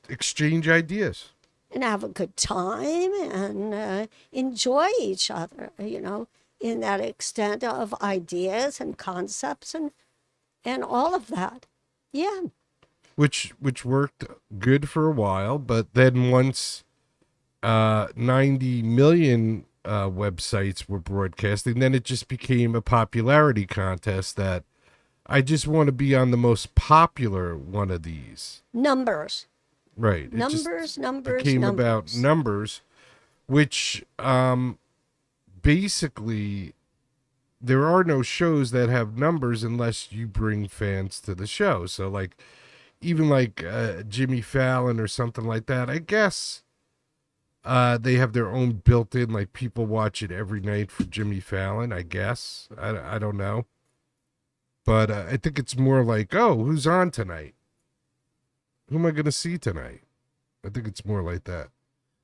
exchange ideas. And have a good time and enjoy each other, you know, in that extent of ideas and concepts and all of that. Yeah. Which worked good for a while, but then once 90 million websites were broadcasting, then it just became a popularity contest that I just want to be on the most popular one of these. Numbers. Right. It just Numbers. became about numbers, which basically there are no shows that have numbers unless you bring fans to the show. So like even like Jimmy Fallon or something like that, I guess they have their own built-in, like people watch it every night for Jimmy Fallon, I guess. I don't know. But I think it's more like, oh, who's on tonight? Who am I going to see tonight? I think it's more like that.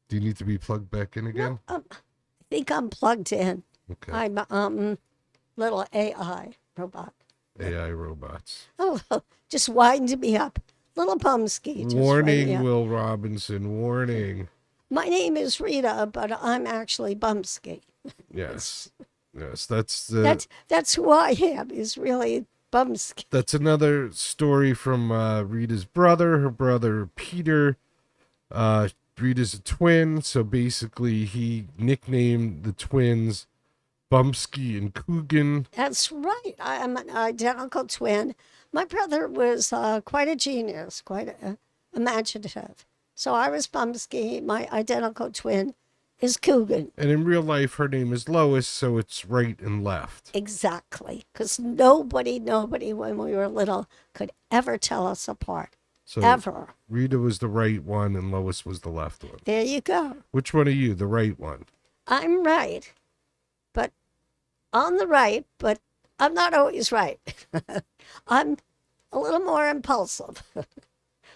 Do you need to be plugged back in again? I think I'm plugged in. Okay. I'm little AI robot. AI robots. Oh, just wind me up. Little Bumpskey. Just wind me Warning, up. Will Robinson, warning. My name is Rita, but I'm actually Bumpskey. Yes. Yes, that's That's who I am, is really Bumpskey. that's another story from Rita's brother. Her brother Peter. Rita's a twin, so basically he nicknamed the twins Bumpskey and Coogan. That's right. I am an identical twin. My brother was quite a genius, quite imaginative. So I was Bumpskey. My identical twin is Coogan. And in real life, her name is Lois, so it's right and left. Exactly. Because nobody when we were little could ever tell us apart. So Ever. Rita was the right one and Lois was the left one. There you go. Which one are you, the right one? I'm right. But on the right, but I'm not always right. I'm a little more impulsive.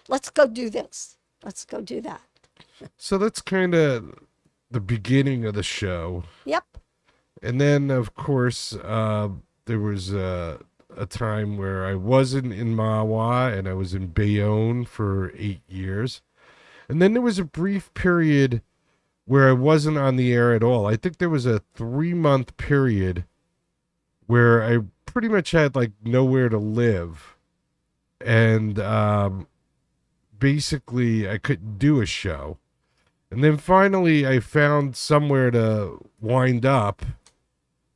Let's go do this. Let's go do that. So that's kind of the beginning of the show. Yep. And then, of course, there was a time where I wasn't in Mahwah and I was in Bayonne for 8 years. And then there was a brief period where I wasn't on the air at all. I think there was a 3-month period where I pretty much had like nowhere to live, and basically I couldn't do a show. And then finally I found somewhere to wind up,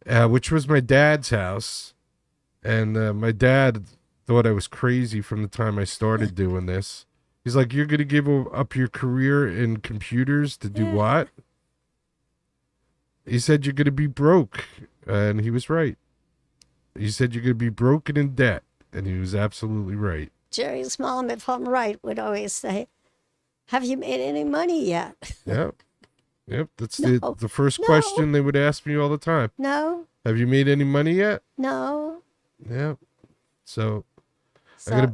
which was my dad's house. And my dad thought I was crazy from the time I started doing this. He's like, "You're going to give up your career in computers to do what?" He said, "You're going to be broke." And he was right. He said, "You're going to be broken in debt." And he was absolutely right. Jerry's mom, if I'm right, would always say, "Have you made any money yet?" Yep. Yep. That's No. the first No. question they would ask me all the time. No, "Have you made any money yet?" no. Yep. So So I'm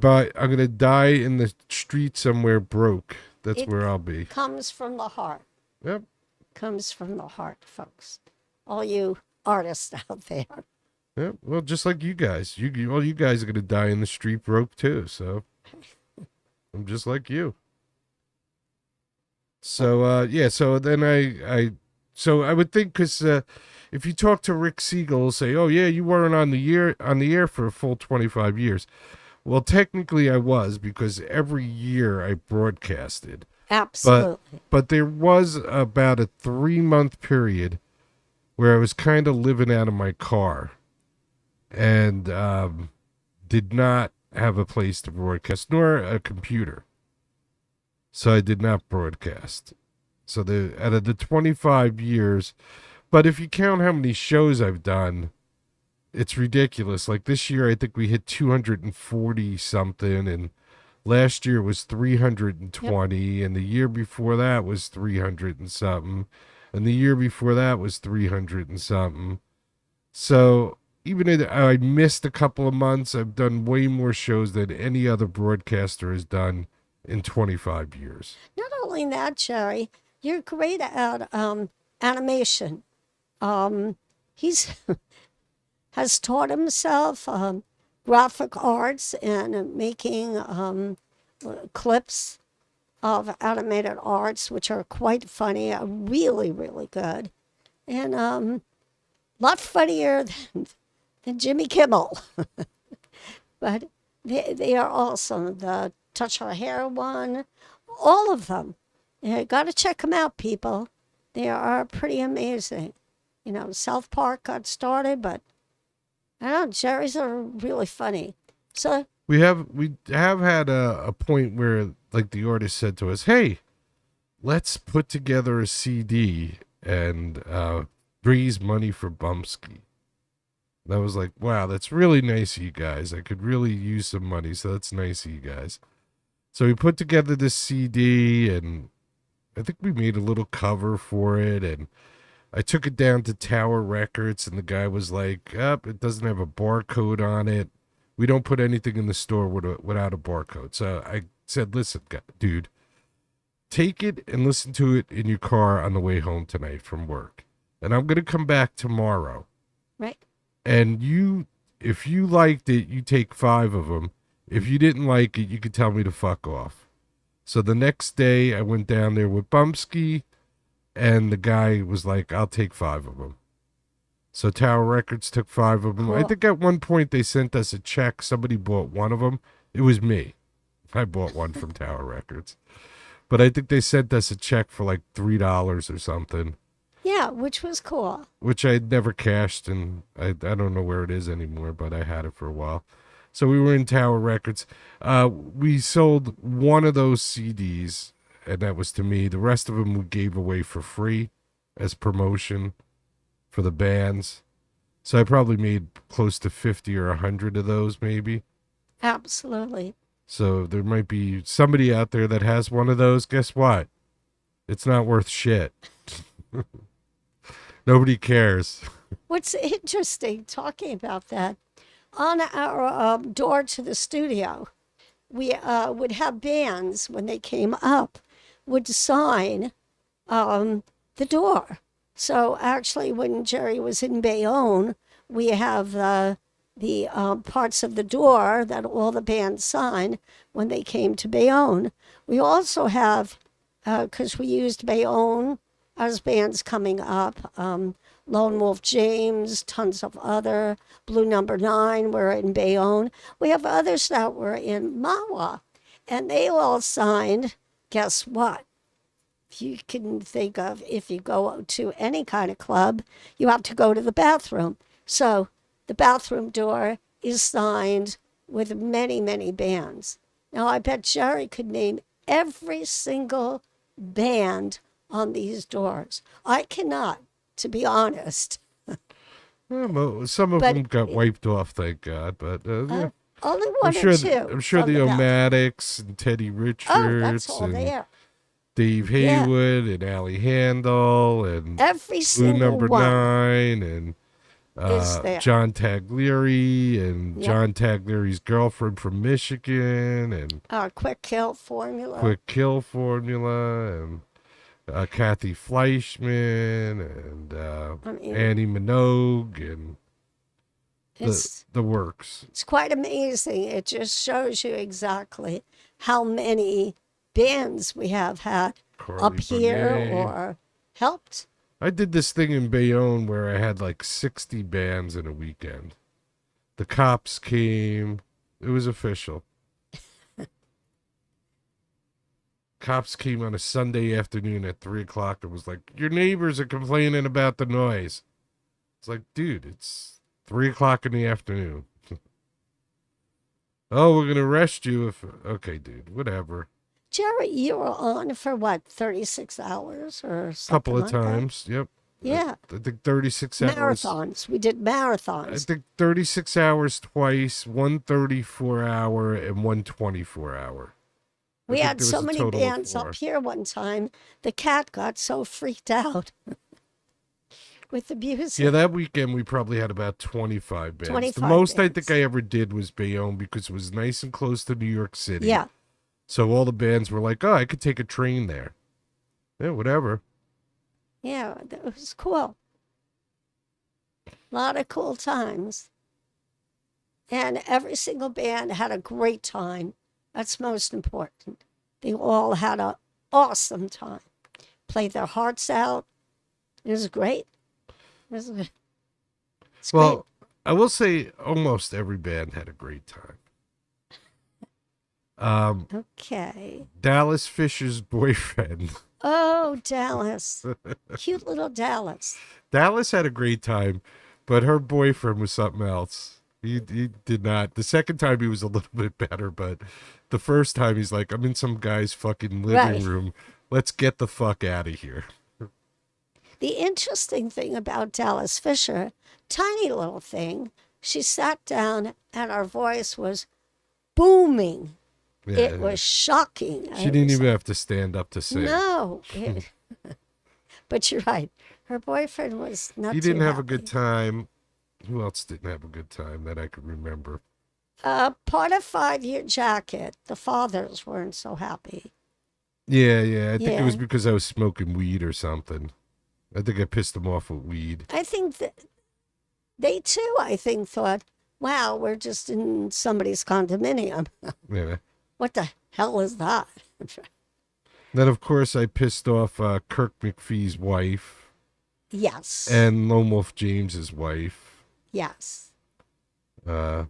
gonna die in the street somewhere broke. That's It- where I'll be. comes from the heart. Yep. Comes from the heart, folks. All you artists out there. Yep. Well, just like you guys. All you guys are gonna die in the street broke too. So I'm just like you. So yeah. So then so I would think because if you talk to Rick Siegel, say, "Oh yeah, you weren't on the air for a full 25 years." Well, technically I was, because every year I broadcasted. Absolutely. But there was about a 3-month period where I was kind of living out of my car and did not have a place to broadcast, nor a computer. So I did not broadcast. So out of the 25 years, but if you count how many shows I've done, it's ridiculous. Like this year, I think we hit 240 something, and last year was 320, and the year before that was 300 and something, and the year before that was 300 and something. So even if I missed a couple of months, I've done way more shows than any other broadcaster has done in 25 years. Not only that, Jerry, you're great at animation. He's has taught himself graphic arts and making clips of animated arts, which are quite funny, really, really good, and a lot funnier than Jimmy Kimmel. But they are awesome. The Touch Her Hair one, all of them. You got to check them out, people. They are pretty amazing. You know, South Park got started, but I don't know, Jerry's are really funny. So We have had a point where, like, the artist said to us, "Hey, let's put together a CD and raise money for Bumpskey." And I was like, "Wow, that's really nice of you guys. I could really use some money, so that's nice of you guys." So we put together this CD, and I think we made a little cover for it, and I took it down to Tower Records, and the guy was like, "It doesn't have a barcode on it. We don't put anything in the store without a barcode." So I said, "Listen, dude, take it and listen to it in your car on the way home tonight from work. And I'm going to come back tomorrow. right. And if you liked it, you take 5 of them. If you didn't like it, you could tell me to fuck off." So the next day I went down there with Bumpskey, and the guy was like, "I'll take 5 of them." So Tower Records took 5 of them. I Cool. think at one point they sent us a check. Somebody bought one of them. It was me. I bought one from Tower Records. But I think they sent us a check for like $3 or something, Yeah, which was cool. which I never cashed, and I don't know where it is anymore, but I had it for a while. So we were in Tower Records. We sold one of those CDs, and that was to me. The rest of them we gave away for free as promotion for the bands. So I probably made close to 50 or 100 of those, maybe. Absolutely. So there might be somebody out there that has one of those. Guess what? It's not worth shit. Nobody cares. What's interesting, talking about that, on our door to the studio, we would have bands, when they came up, would sign the door. So actually, when Jerry was in Bayonne, we have the parts of the door that all the bands signed when they came to Bayonne. We also have, because we used Bayonne as bands coming up, Lone Wolf James, tons of other. Blue Number 9 were in Bayonne. We have others that were in Mawa. And they all signed, guess what? You can think of, if you go to any kind of club, you have to go to the bathroom. So the bathroom door is signed with many, many bands. Now, I bet Jerry could name every single band on these doors. I cannot, to be honest. Well, some of But them got wiped off, thank God. But yeah. Only I'm one sure, or two. I'm sure from the bathroom. Omatics and Teddy Richards Oh, that's all and there. Dave Yeah. Haywood and Allie Handel and Every Blue single Number one 9 and is there. John Taglieri and Yep. John Taglieri's girlfriend from Michigan and Quick Kill Formula. Quick Kill Formula and Kathy Fleischman and I mean, Annie Minogue and it's, the works. it's quite amazing. It just shows you exactly how many bands we have had Carly up here Bernay. or helped. I did this thing in Bayonne where I had like 60 bands in a weekend. The cops came. It was official. Cops came on a Sunday afternoon at 3 o'clock and was like, your neighbors are complaining about the noise. It's like, dude, it's 3 o'clock in the afternoon. Oh, we're going to arrest you if... Okay, dude, whatever. Jerry, you were on for what, 36 hours or something? Couple of like that? times, yep. Yeah. I think 36 hours. Marathons. We did marathons. I think 36 hours twice, 1 hour and 1 hour. I We think had there so was a many total of bands 4. up here one time. The cat got so freaked out with the music. Yeah, that weekend we probably had about 25 bands. 25 the most I bands. think I ever did was Bayonne because it was nice and close to New York City. Yeah. So all the bands were like, oh, I could take a train there. Yeah, whatever. Yeah, that was cool. A lot of cool times. And every single band had a great time. That's most important. They all had an awesome time. Played their hearts out. It was great. It's Well, I will say almost every band had a great time. great. Okay. Dallas Fisher's boyfriend. Oh, Dallas. Cute little Dallas. Dallas had a great time, but her boyfriend was something else. He did not. The second time he was a little bit better, but the first time he's like, I'm in some guy's fucking living Right. room. Let's get the fuck out of here. The interesting thing about Dallas Fisher, tiny little thing, she sat down and her voice was booming. Yeah, It was shocking. She didn't even have to stand up to sing. No. But you're right. Her boyfriend was not He too didn't have a happy. good time. Who else didn't have a good time that I could remember? Part of 5 Year Jacket, the fathers weren't so happy. Yeah. I think it was Yeah. because I was smoking weed or something. I think I pissed him off with weed. I think that they too, I think, thought, wow, we're just in somebody's condominium. Yeah. What the hell is that? Then, of course, I pissed off Kirk McPhee's wife Yes. and Lone Wolf James's wife. Yes. Uh,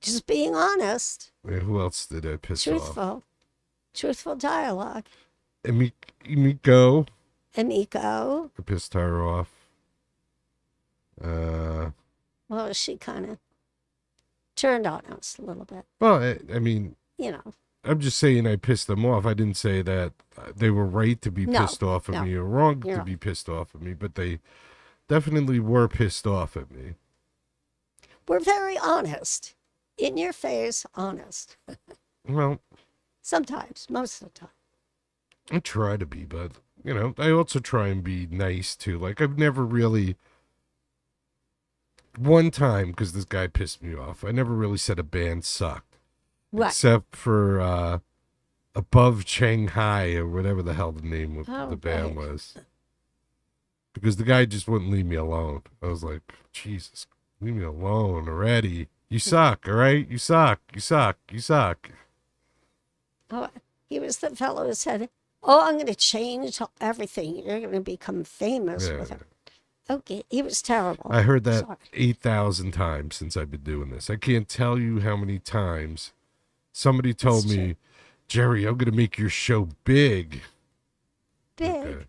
Just being honest, who else did I piss off? truthful dialogue. Emiko. Emiko, I pissed her off. well, she kind of turned on us a little bit, Well, I mean, you know. I'm just saying I pissed them off. I didn't say that they were right to be No, pissed off at no. me or wrong You're to right. be pissed off at me, but they definitely were pissed off at me. We're very honest. In your face, honest. Well, Sometimes, most of the time. I try to be, but, you know, I also try and be nice too. Like, I've never really... One time, because this guy pissed me off, I never really said a band sucked. Right. Except for Above Shanghai or whatever the hell the name of Oh, the band right. was. Because the guy just wouldn't leave me alone. I was like, Jesus, leave me alone already. You suck, all right? You suck. Oh, he was the fellow who said, oh, I'm going to change everything. You're going to become famous Yeah. with it. Okay, he was terrible. I heard that Sorry. 8,000 times since I've been doing this. I can't tell you how many times somebody told That's me, Jerry, I'm going to make your show big. Big. Okay.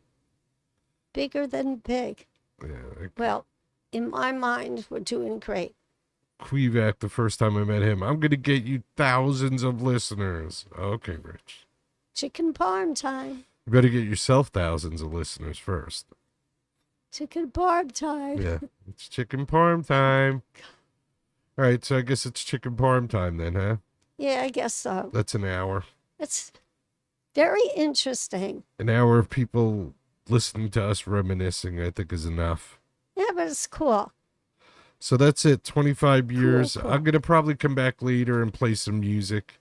Bigger than big. Yeah. Well, in my mind, we're doing great. Quebec, the first time I met him, I'm going to get you thousands of listeners. Okay, Rich. Chicken parm time. You better get yourself thousands of listeners first. Chicken parm time. Yeah, it's chicken parm time. All right, so I guess it's chicken parm time then, huh? Yeah, I guess so. That's an hour. It's very interesting. An hour of people listening to us reminiscing, I think, is enough. Yeah, but it's cool. So that's it, 25 years. Cool. I'm going to probably come back later and play some music.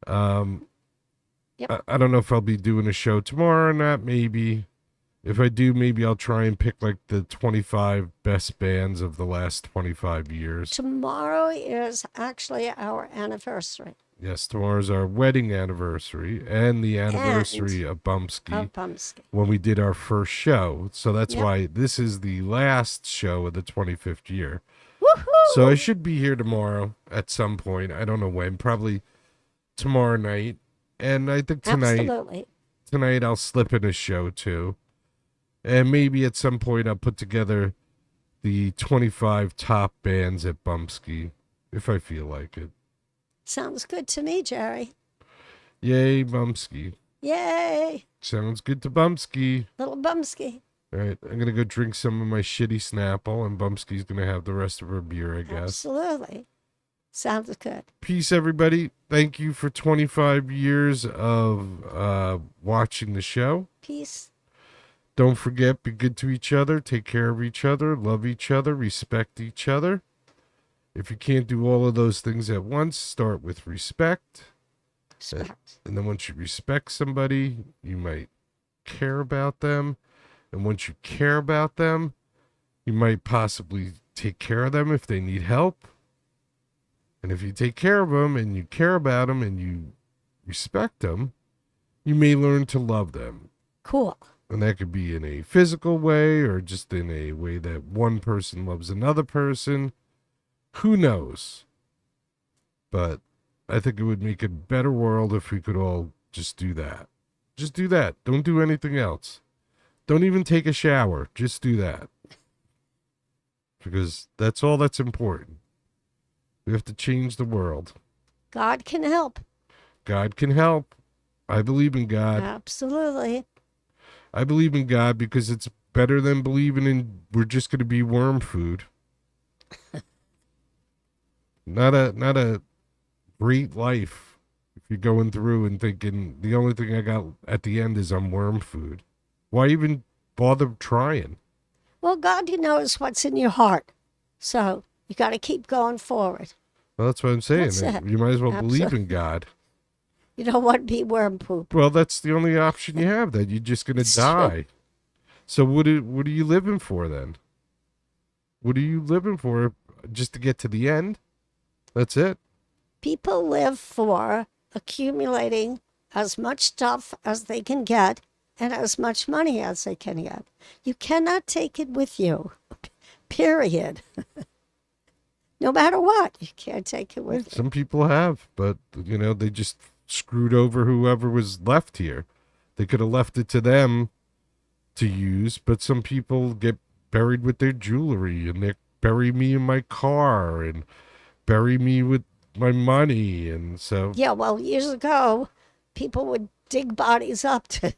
Yep. I don't know if I'll be doing a show tomorrow or not, maybe. If I do, maybe I'll try and pick like the 25 best bands of the last 25 years. Tomorrow is actually our anniversary Yes, tomorrow's our wedding anniversary and the anniversary of Bumpskey of Bumpskey. when we did our first show. So that's Yep. why this is the last show of the 25th year. Woohoo! So I should be here tomorrow at some point. I don't know when, probably tomorrow night. And I think tonight I'll slip in a show too. And maybe at some point I'll put together the 25 top bands at Bumpskey if I feel like it. Sounds good to me, Jerry. Yay, Bumpskey. Yay! Sounds good to Bumpskey. Little Bumpskey. All right, I'm going to go drink some of my shitty Snapple, and Bumpskey's going to have the rest of her beer, I guess. Absolutely. Sounds good. Peace, everybody. Thank you for 25 years of watching the show. Peace. Don't forget, be good to each other, take care of each other, love each other, respect each other. If you can't do all of those things at once, start with respect. Respect. And then once you respect somebody, you might care about them. And once you care about them, you might possibly take care of them if they need help. And if you take care of them and you care about them and you respect them, you may learn to love them. Cool. And that could be in a physical way or just in a way that one person loves another person. Who knows? But I think it would make a better world if we could all just do that. Just do that. Don't do anything else. Don't even take a shower. Just do that. Because that's all that's important. We have to change the world. God can help. God can help. I believe in God. Absolutely. I believe in God because it's better than believing in we're just going to be worm food. Not a great life if you're going through and thinking the only thing I got at the end is I'm worm food. Why even bother trying? Well, God knows what's in your heart. So you got to keep going forward. Well, that's what I'm saying. That's it. You might as well believe Absolutely. in God. You don't want to be worm poop. Well, that's the only option you have. That you're just going to It's true. die. So what are you living for then? What are you living for? Just to get to the end? That's it. People live for accumulating as much stuff as they can get and as much money as they can get. You cannot take it with you. Period. No matter what, you can't take it with you. Some people have, but they just screwed over whoever was left here. They could have left it to them to use, but some people get buried with their jewelry and they bury me in my car and bury me with my money, and so Yeah, well, years ago, people would dig bodies up to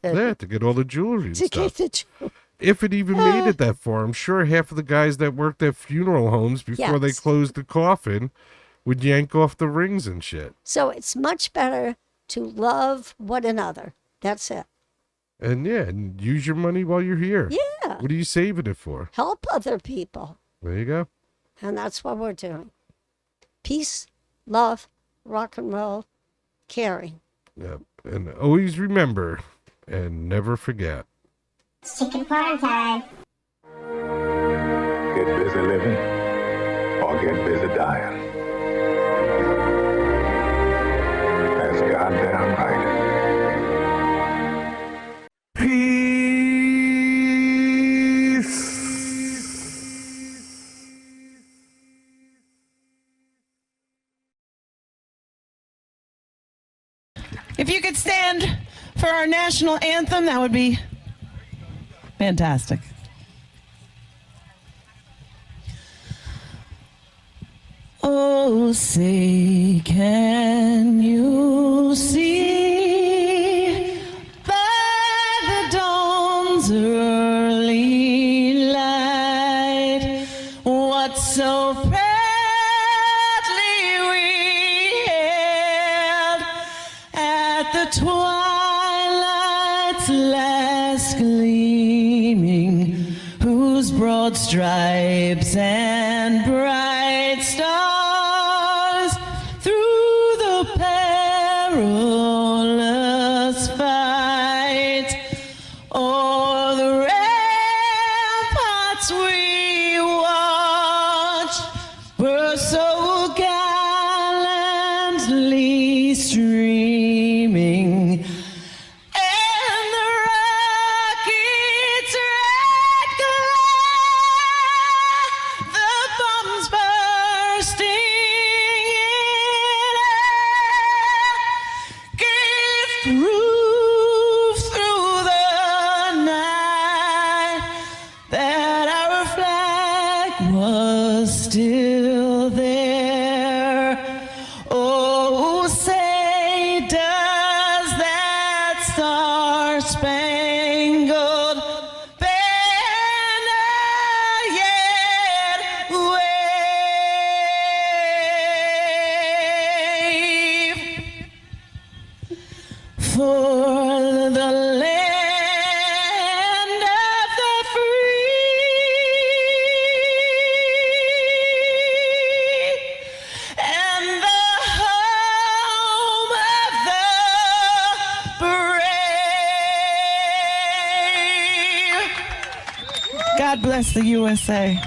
get all the jewelry and to stuff. get the jewelry. If it even made it that far, I'm sure half of the guys that worked at funeral homes before they Yes. closed the coffin would yank off the rings and shit. So it's much better to love one another. That's it. And and use your money while you're here. Yeah. What are you saving it for? Help other people. There you go. And that's what we're doing. Peace, love, rock and roll, caring. Yep. And always remember and never forget. It's chicken party time. Get busy living or get busy dying. That's goddamn right. Peace. If you could stand for our national anthem, that would be fantastic. Oh, say, can you see by the dawn's early light what so proudly we hailed at the twilight's last gleaming, whose broad stripes and bright stars through the perilous fight o'er the ramparts we watched were so gallantly streaming. And the rocket's red glare, the bombs bursting in air, gave proof through the night that our flag was still there. Oh, say, does that star-spangled banner yet wave for the land of the free and the home of the brave? God bless the USA.